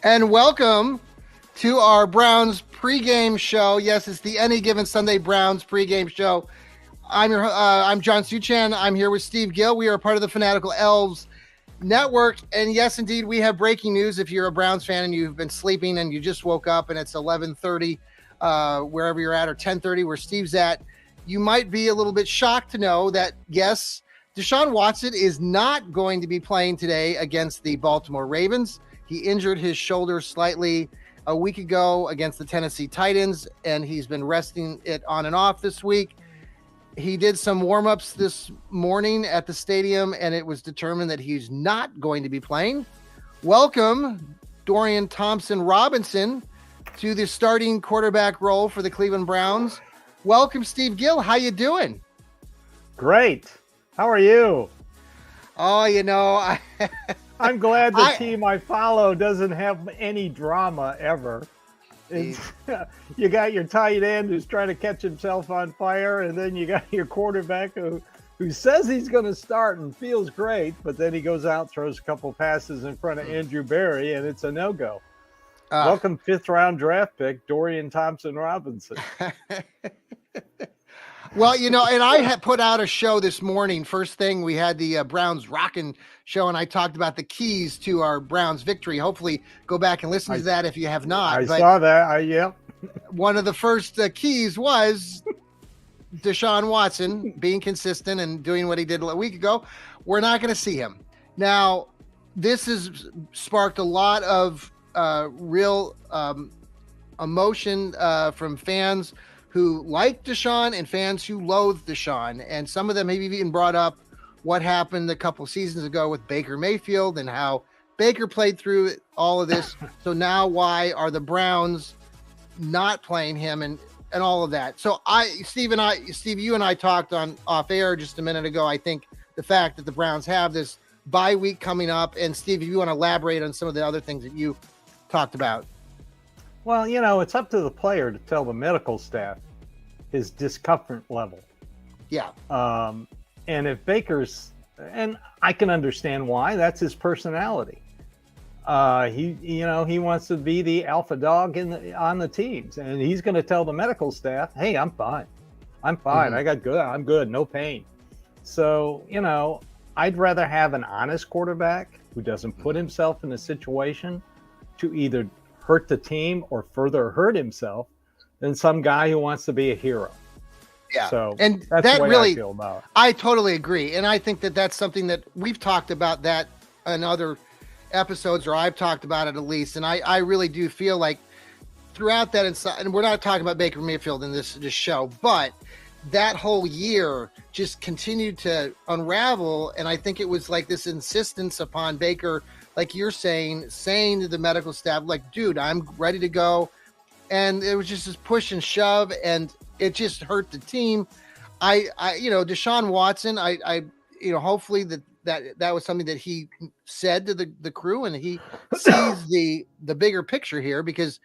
And welcome to our Browns pregame show. Yes, it's the Any Given Sunday Browns pregame show. I'm John Suchan. I'm here with Steve Gill. We are part of the Fanatical Elfz Network. And yes, indeed, we have breaking news. If you're a Browns fan and you've been sleeping and you just woke up and it's 11:30, wherever you're at, or 10:30 where Steve's at, you might be a little bit shocked to know that, yes, Deshaun Watson is not going to be playing today against the Baltimore Ravens. He injured his shoulder slightly a week ago against the Tennessee Titans, and he's been resting it on and off this week. He did some warm-ups this morning at the stadium, and it was determined that he's not going to be playing. Welcome, Dorian Thompson-Robinson, to the starting quarterback role for the Cleveland Browns. Welcome, Steve Gill. How you doing? Great. How are you? Oh, I'm glad the team I follow doesn't have any drama ever. You got your tight end who's trying to catch himself on fire, and then you got your quarterback who says he's going to start and feels great, but then he goes out, throws a couple passes in front of Andrew Berry, and it's a no-go. Welcome, fifth-round draft pick, Dorian Thompson-Robinson. Well, and I had put out a show this morning. First thing, we had the Browns Rockin' show, and I talked about the keys to our Browns victory. Hopefully, go back and listen to that if you have not. I saw that. Yeah. One of the first keys was Deshaun Watson being consistent and doing what he did a week ago. We're not going to see him. Now, this has sparked a lot of real emotion from fans who like Deshaun and fans who loathe Deshaun. And some of them have even brought up what happened a couple seasons ago with Baker Mayfield and how Baker played through all of this. So now why are the Browns not playing him and all of that? So Steve, you and I talked on off air just a minute ago. I think the fact that the Browns have this bye week coming up, and Steve, if you want to elaborate on some of the other things that you talked about. Well, it's up to the player to tell the medical staff his discomfort level. Yeah. And if Baker's, and I can understand why, that's his personality. He wants to be the alpha dog on the teams, and he's going to tell the medical staff, "Hey, I'm fine. Mm-hmm. I'm good. No pain." So, I'd rather have an honest quarterback who doesn't put himself in a situation to either hurt the team or further hurt himself than some guy who wants to be a hero. Yeah. So and that's that the way really, I feel about it. I totally agree. And I think that that's something that we've talked about that in other episodes, or I've talked about it at least. And I really do feel like throughout that, and we're not talking about Baker Mayfield in this show, but that whole year just continued to unravel. And I think it was like this insistence upon Baker, like you're saying to the medical staff, like, dude, I'm ready to go. And it was just this push and shove, and it just hurt the team. Deshaun Watson, hopefully that was something that he said to the crew, and he sees the bigger picture here, because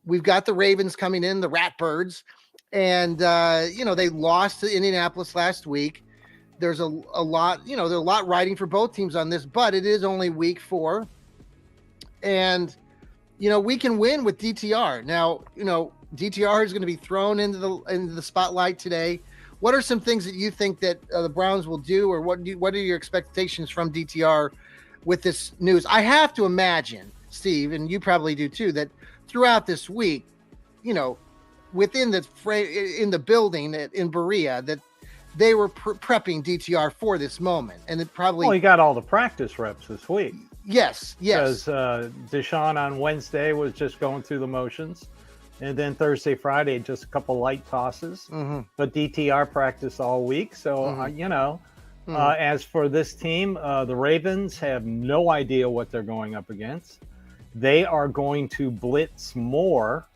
we've got the Ravens coming in, the Ratbirds, and they lost to Indianapolis last week. There's a lot, there's a lot riding for both teams on this, but it is only week 4. And, we can win with DTR. Now, DTR is going to be thrown into the spotlight today. What are some things that you think that the Browns will do, or what are your expectations from DTR with this news? I have to imagine, Steve, and you probably do too, that throughout this week, within in the building in Berea, that they were prepping DTR for this moment, and it probably. Well, he got all the practice reps this week. Yes. Because Deshaun on Wednesday was just going through the motions, and then Thursday, Friday, just a couple light tosses. Mm-hmm. But DTR practiced all week, so mm-hmm. As for this team, the Ravens have no idea what they're going up against. They are going to blitz more,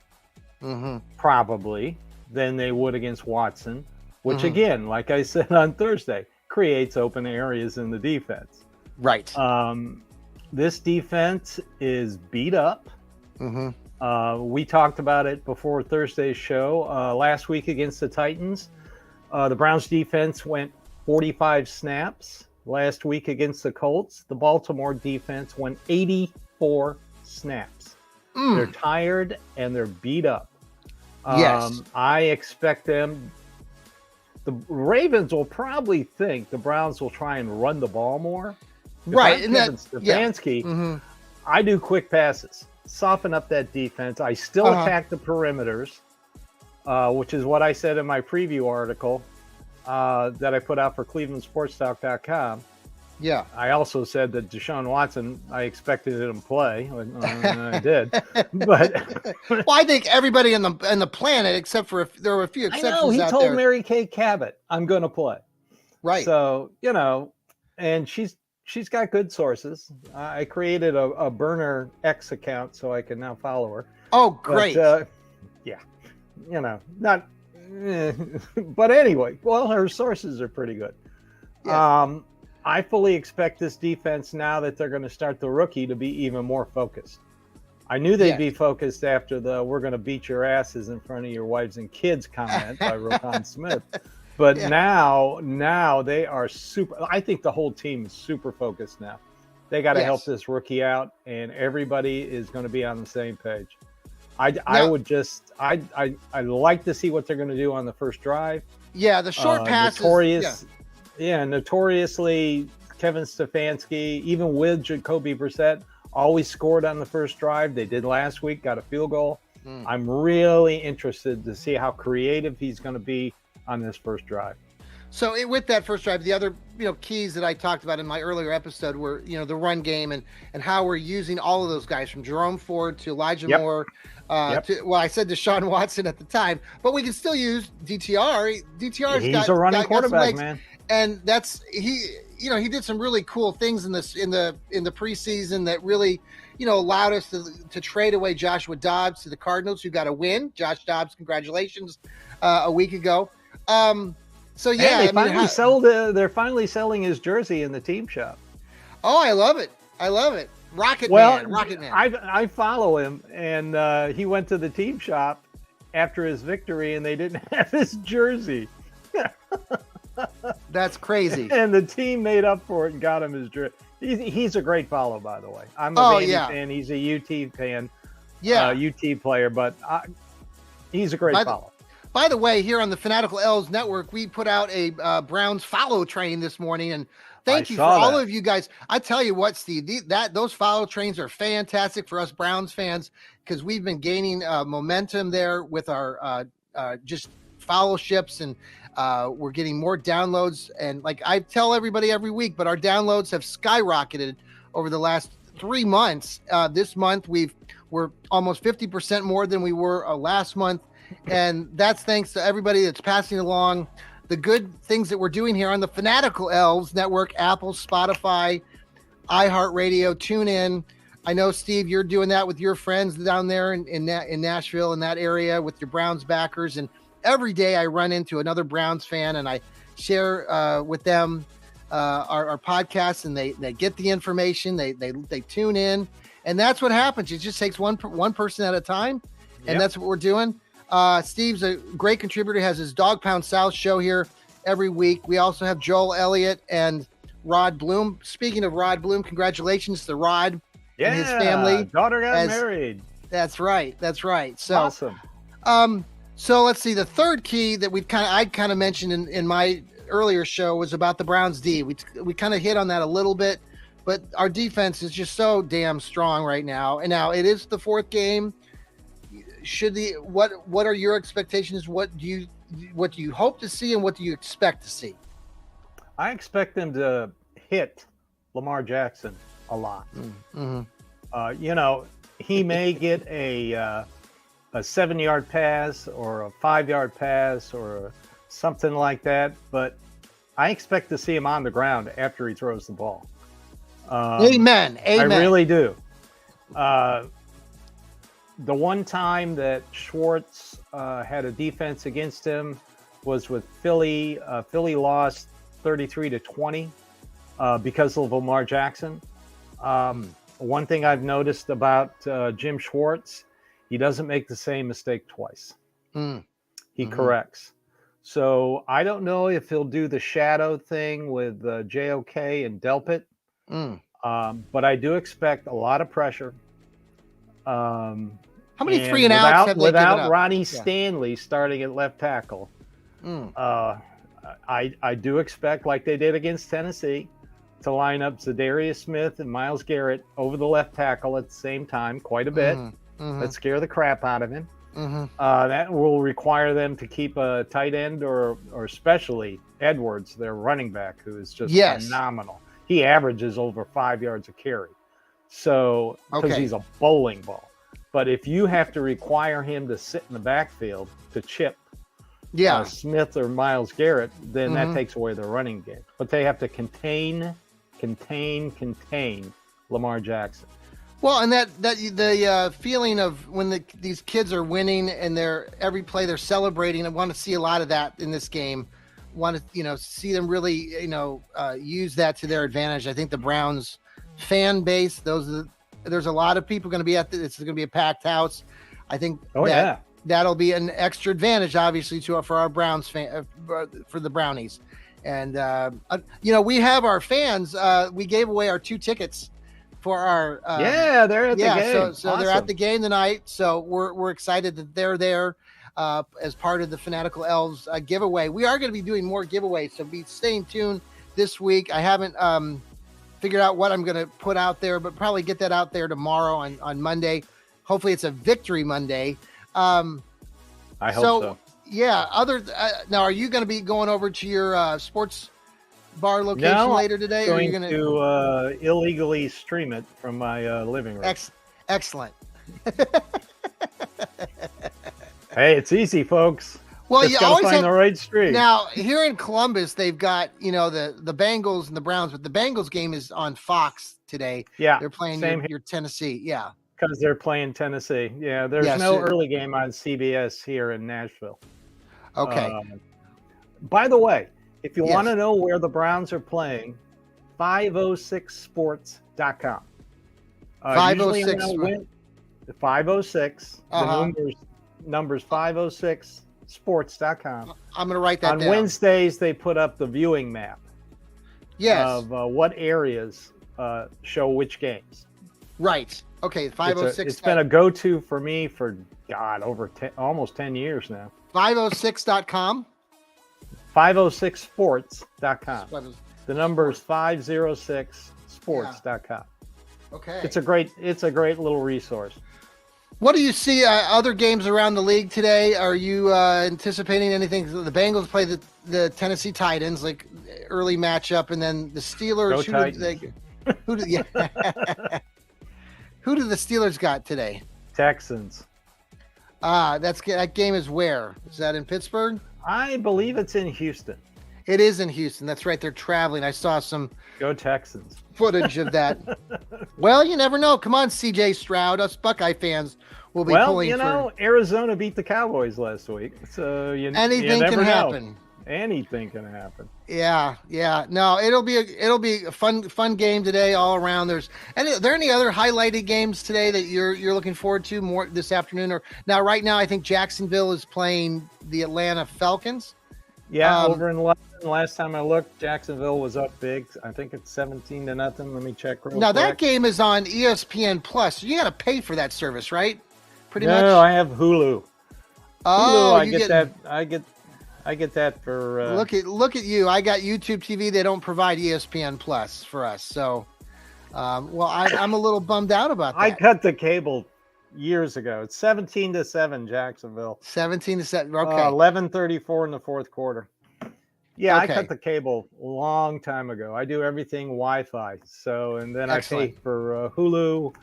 mm-hmm. probably, than they would against Watson. Which, mm-hmm. again, like I said on Thursday, creates open areas in the defense. Right. This defense is beat up. Mm-hmm. We talked about it before Thursday's show. Last week against the Titans, the Browns defense went 45 snaps. Last week against the Colts, the Baltimore defense went 84 snaps. They're tired and they're beat up. Yes. I expect them. The Ravens will probably think the Browns will try and run the ball more. Right. And Kevin Stefanski, I do quick passes, soften up that defense. I still attack the perimeters, which is what I said in my preview article that I put out for ClevelandSportsTalk.com. Yeah. I also said that Deshaun Watson, I expected him to play. And I did. But well, I think everybody on the planet, except for there were a few exceptions. I know, he told Mary Kay Cabot, I'm going to play. Right. So, and she's got good sources. I created a Burner X account so I can now follow her. Oh, great. But, not. But anyway, well, her sources are pretty good. Yes. I fully expect this defense, now that they're going to start the rookie, to be even more focused. I knew they'd be focused after the "we're going to beat your asses in front of your wives and kids" comment by Roquan Smith. But now they are super. I think the whole team is super focused now. They got to help this rookie out, and everybody is going to be on the same page. I'd like to see what they're going to do on the first drive. Yeah, the short passes. Notoriously, Kevin Stefanski, even with Jacoby Brissett, always scored on the first drive. They did last week, got a field goal. I'm really interested to see how creative he's going to be on this first drive. So with that first drive, the other keys that I talked about in my earlier episode were the run game and how we're using all of those guys, from Jerome Ford to Elijah Moore. I said Deshaun Watson at the time, but we can still use DTR. He's a running quarterback, man. And that's he did some really cool things in the preseason that really allowed us to trade away Joshua Dobbs to the Cardinals, who got a win. Josh Dobbs, congratulations, a week ago. So yeah, they're finally selling his jersey in the team shop. Oh, I love it. Rocket Man. I follow him, and he went to the team shop after his victory, and they didn't have his jersey. That's crazy. And the team made up for it and got him his jersey. He's a great follow, by the way. I'm a Vandy fan. He's a UT fan. Yeah, UT player, but he's a great follow. By the way, here on the Fanatical Elfz Network, we put out a Browns follow train this morning, and thank you for all of you guys. I tell you what, Steve, those follow trains are fantastic for us Browns fans, because we've been gaining momentum there with our just followships, and we're getting more downloads. And like I tell everybody every week, but our downloads have skyrocketed over the last 3 months. This month we're almost 50% more than we were last month. And that's thanks to everybody that's passing along the good things that we're doing here on the Fanatical Elfz Network, Apple, Spotify, iHeartRadio, TuneIn. I know, Steve, you're doing that with your friends down there in Nashville, in that area, with your Browns backers. And every day I run into another Browns fan, and I share with them our podcast, and they get the information. They tune in, and that's what happens. It just takes one person at a time, and that's what we're doing. Steve's a great contributor, has his Dog Pound South show here every week. We also have Joel Elliott and Rod Bloom. Speaking of Rod Bloom, congratulations to Rod and his family. Daughter got married. That's right. So awesome. So let's see. The third key that I kind of mentioned in my earlier show was about the Browns D. We kind of hit on that a little bit, but our defense is just so damn strong right now. And now it is the fourth game. What are your expectations? What do you hope to see, and what do you expect to see? I expect them to hit Lamar Jackson a lot. He may get a 7-yard pass or a 5-yard pass or something like that, but I expect to see him on the ground after he throws the ball. Amen. I really do. The one time that Schwartz had a defense against him was with Philly. Philly lost 33-20 because of Lamar Jackson. One thing I've noticed about Jim Schwartz, he doesn't make the same mistake twice. He corrects. So I don't know if he'll do the shadow thing with JOK and Delpit, but I do expect a lot of pressure. How many 3 and outs have they given up? Without Ronnie Stanley starting at left tackle, I do expect, like they did against Tennessee, to line up Zadarius Smith and Myles Garrett over the left tackle at the same time quite a bit. Let's scare the crap out of him. That will require them to keep a tight end or especially Edwards, their running back, who is just phenomenal. He averages over 5 yards a carry. So, because he's a bowling ball. But if you have to require him to sit in the backfield to chip Smith or Myles Garrett, then that takes away their running game. But they have to contain Lamar Jackson. Well, and the feeling of when these kids are winning and every play they're celebrating, I want to see a lot of that in this game. Want to see them really use that to their advantage. I think the Browns fan base, there's a lot of people going to be at this. It's going to be a packed house. I think that'll be an extra advantage, obviously, for our Browns for the Brownies. And we have our fans. We gave away our 2 tickets for our they're at the game. So they're at the game tonight. So we're excited that they're there as part of the Fanatical Elves giveaway. We are going to be doing more giveaways, so be staying tuned this week. I haven't figured out what I'm going to put out there, but probably get that out there tomorrow on Monday. Hopefully it's a Victory Monday. I hope so. Yeah. Now, are you going to be going over to your sports bar location later today? Or are you going to illegally stream it from my living room? Excellent. Hey, it's easy, folks. Well, just you gotta always find the right stream. Now, here in Columbus, they've got the Bengals and the Browns, but the Bengals game is on Fox today. Yeah, they're playing your Tennessee. Yeah, because they're playing Tennessee. Yeah, there's no early game on CBS here in Nashville. Okay. By the way, if you want to know where the Browns are playing, 506sports.com. 506. 506. The numbers 506sports.com. I'm going to write that down. On Wednesdays, they put up the viewing map. Yes. Of what areas show which games. Right. Okay. 506. It's been a go-to for me for almost 10 years now. 506.com. 506sports.com. The number is 506sports.com. Okay. It's a great little resource. What do you see other games around the league today? Are you anticipating anything? The Bengals play the Tennessee Titans, like early matchup, and then the Steelers. Who do the Steelers got today? Texans. That game is where? Is that in Pittsburgh? I believe it's in Houston. It is in Houston. That's right. They're traveling. I saw some Go Texans footage of that. Well, you never know. Come on, CJ Stroud. Us Buckeye fans will be pulling Arizona beat the Cowboys last week. So anything can happen. Anything can happen. Yeah. No, it'll be a fun game today all around. Are there any other highlighted games today that you're looking forward to more this afternoon? Or now, right now, I think Jacksonville is playing the Atlanta Falcons. Yeah, over in London. Last time I looked, Jacksonville was up big. I think it's 17-0. Let me check real quick. Now that game is on ESPN Plus. You got to pay for that service, right? Pretty much. No, I have Hulu. Oh, I get that. I get that for. Look at you! I got YouTube TV. They don't provide ESPN Plus for us, so. I'm a little bummed out about that. I cut the cable years ago. It's 17-7, Jacksonville. 17-7. Okay. 11:34 in the fourth quarter. Yeah, okay. I cut the cable a long time ago. I do everything Wi-Fi. So, and then Excellent. I pay for Hulu.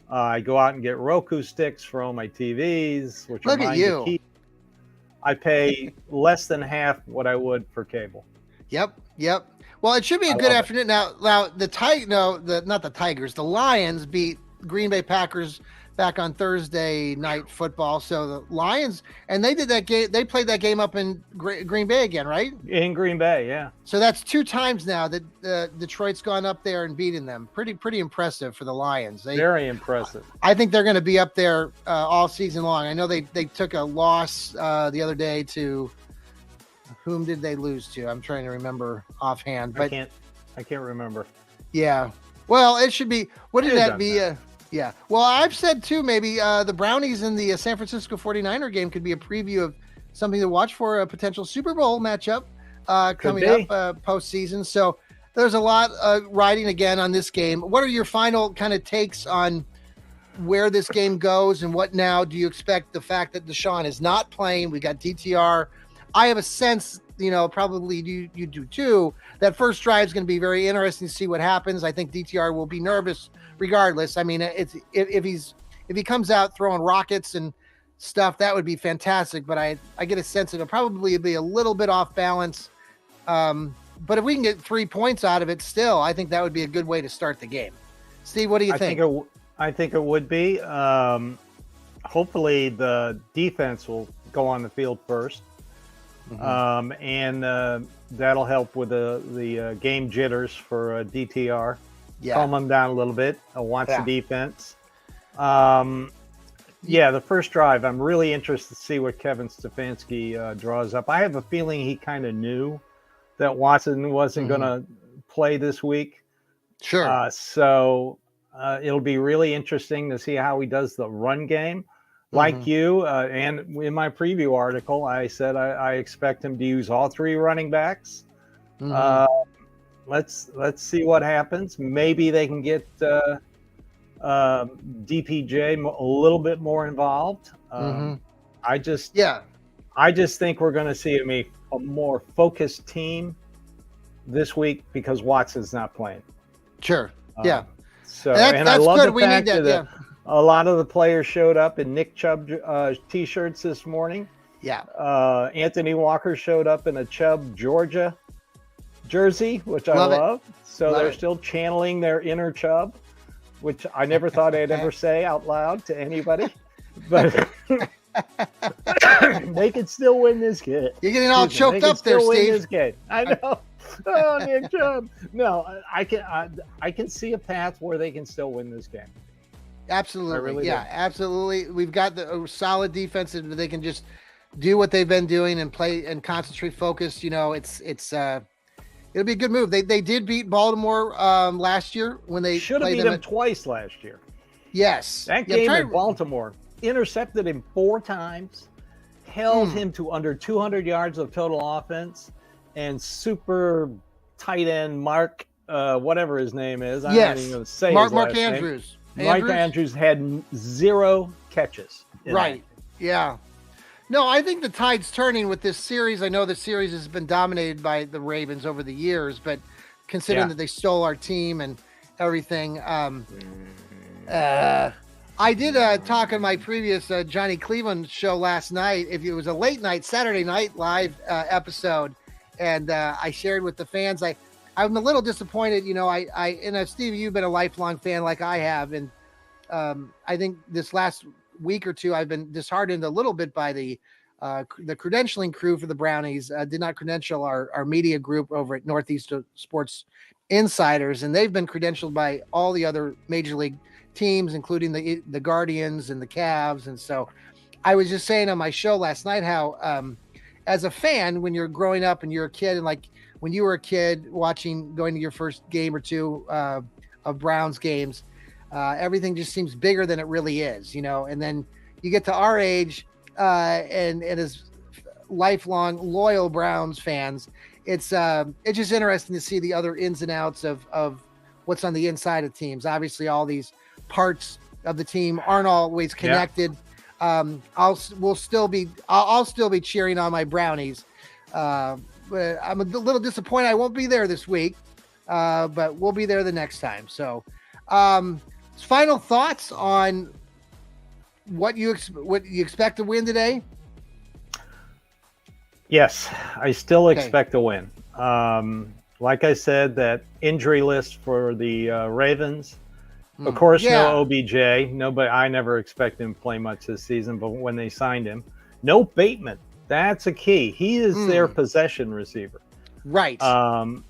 I go out and get Roku sticks for all my TVs, which Look are at mine you. to keep. I pay less than half what I would for cable. Yep. Well, it should be a good afternoon. Now not the Tigers. The Lions beat Green Bay Packers back on Thursday night football. So the Lions, and they did that game. They played that game up in Green Bay again, right? In Green Bay, yeah. So that's 2 times now that Detroit's gone up there and beaten them. Pretty impressive for the Lions. Very impressive. I think they're going to be up there all season long. I know they took a loss the other day to whom did they lose to? I'm trying to remember offhand. But I can't remember. Yeah. Well, it should be. What did that be? Yeah. Well, I've said too, maybe the Brownies in the San Francisco 49er game could be a preview of something to watch for a potential Super Bowl matchup coming up postseason. So there's a lot riding again on this game. What are your final kind of takes on where this game goes and what now do you expect the fact that Deshaun is not playing? We got DTR. I have a sense, probably you do too, that first drive is going to be very interesting to see what happens. I think DTR will be nervous regardless. I mean, if he comes out throwing rockets and stuff, that would be fantastic. But I get a sense it'll probably be a little bit off balance. But if we can get 3 points out of it still, I think that would be a good way to start the game. Steve, what do you think? I think it would be. Hopefully the defense will go on the field first. Mm-hmm. And that'll help with the game jitters for DTR. Yeah. Calm them down a little bit. Watch the defense. The first drive, I'm really interested to see what Kevin Stefanski draws up. I have a feeling he kind of knew that Watson wasn't going to play this week. Sure. So it'll be really interesting to see how he does the run game. Like you, and in my preview article, I said I expect him to use all three running backs. Let's see what happens. Maybe they can get DPJ a little bit more involved. I just think we're going to see a more focused team this week because Watson's not playing. Sure. So and I love good. The fact that a lot of the players showed up in Nick Chubb T-shirts this morning. Yeah. Anthony Walker showed up in a Chubb Georgia jersey, which I love. So they're still channeling their inner Chubb, which I never thought I'd ever say out loud to anybody. But they can still win this game. You're getting all choked up there, Steve. This game. I know. Oh, Nick Chubb. No, I can see a path where they can still win this game. Absolutely. Really absolutely. We've got the solid defense that they can just do what they've been doing and play and concentrate, focus. It'll be a good move. They did beat Baltimore last year when they should have beat them twice last year. Yes. That game in Baltimore intercepted him 4 times, held him to under 200 yards of total offense, and super tight end Mark, whatever his name is. I don't even say Mark Andrews. Mike Andrews had 0 catches. Right. Yeah. No, I think the tide's turning with this series. I know the series has been dominated by the Ravens over the years, but considering that they stole our team and everything, I did talk on my previous Johnny Cleveland show last night. If it was a late night, Saturday Night Live episode, and I shared with the fans, I'm a little disappointed. Steve, you've been a lifelong fan like I have. And I think this last week or two, I've been disheartened a little bit by the credentialing crew for the Brownies. Did not credential our media group over at Northeast Sports Insiders. And they've been credentialed by all the other major league teams, including the Guardians and the Cavs. And so I was just saying on my show last night how as a fan, when you're growing up and you're a kid, and like when you were a kid going to your first game or two of Browns games, everything just seems bigger than it really is, and then you get to our age and as lifelong loyal Browns fans, it's just interesting to see the other ins and outs of what's on the inside of teams. Obviously, all these parts of the team aren't always connected. I'll still be cheering on my Brownies. But I'm a little disappointed I won't be there this week, but we'll be there the next time. So, final thoughts on what you expect to win today? Yes, I still expect to win. Like I said, that injury list for the Ravens. Of course, no OBJ. Nobody. I never expect him to play much this season, but when they signed him, no Bateman. That's a key. He is their possession receiver. Right. And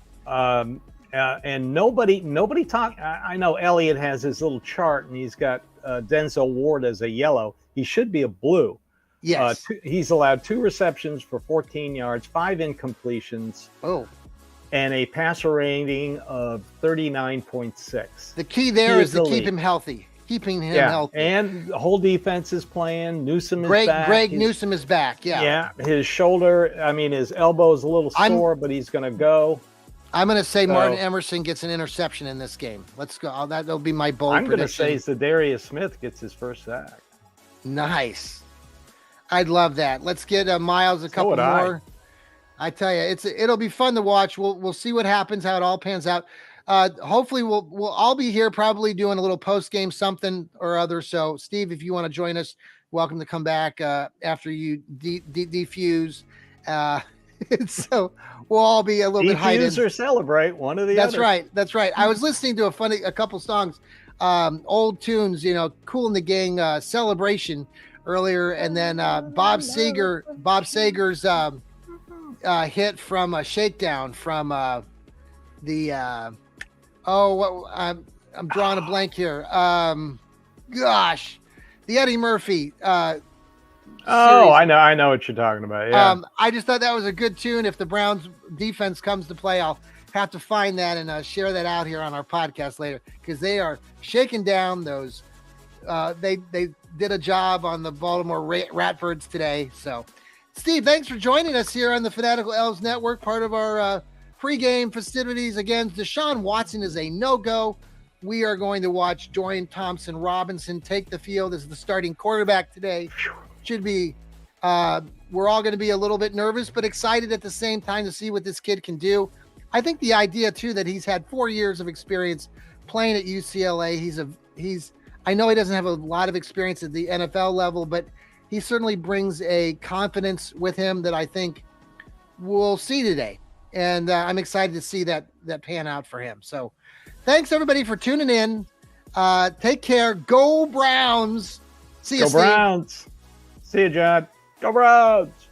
nobody talk. I know Elliott has his little chart, and he's got Denzel Ward as a yellow. He should be a blue. Yes. He's allowed 2 receptions for 14 yards, 5 incompletions. And a passer rating of 39.6. The key there is to keep him healthy. keeping him healthy. And the whole defense is playing. Newsome is back. Greg Newsome is back. Yeah. His shoulder, his elbow is a little sore, but he's going to go. I'm going to say Martin Emerson gets an interception in this game. Let's go. That'll be my bold prediction. I'm going to say Zadarius Smith gets his first sack. Nice. I'd love that. Let's get Miles a couple more. I tell you, it'll be fun to watch. We'll see what happens, how it all pans out. Hopefully we'll all be here probably doing a little post game something or other. So Steve, if you want to join us, welcome to come back after you defuse. So we'll all be a little bit hyped. Defuse or celebrate, one of the That's other. right. That's right. I was listening to a couple songs, old tunes, Kool and the Gang Celebration earlier, and then Bob Sager's hit from Shakedown from I'm drawing a blank here. Gosh, the Eddie Murphy. I know what you're talking about. Yeah. I just thought that was a good tune. If the Browns defense comes to play, I'll have to find that and share that out here on our podcast later, because they are shaking down those. They did a job on the Baltimore Ratbirds today. So, Steve, thanks for joining us here on the Fanatical Elves Network, part of our pregame festivities. Again, Deshaun Watson is a no-go. We are going to watch Dorian Thompson-Robinson take the field as the starting quarterback today. Should be, we're all going to be a little bit nervous, but excited at the same time to see what this kid can do. I think the idea too, that he's had 4 years of experience playing at UCLA. I know he doesn't have a lot of experience at the NFL level, but he certainly brings a confidence with him that I think we'll see today. And I'm excited to see that pan out for him. So thanks everybody for tuning in. Take care. Go Browns. See you, Go Browns. See you, John. Go Browns.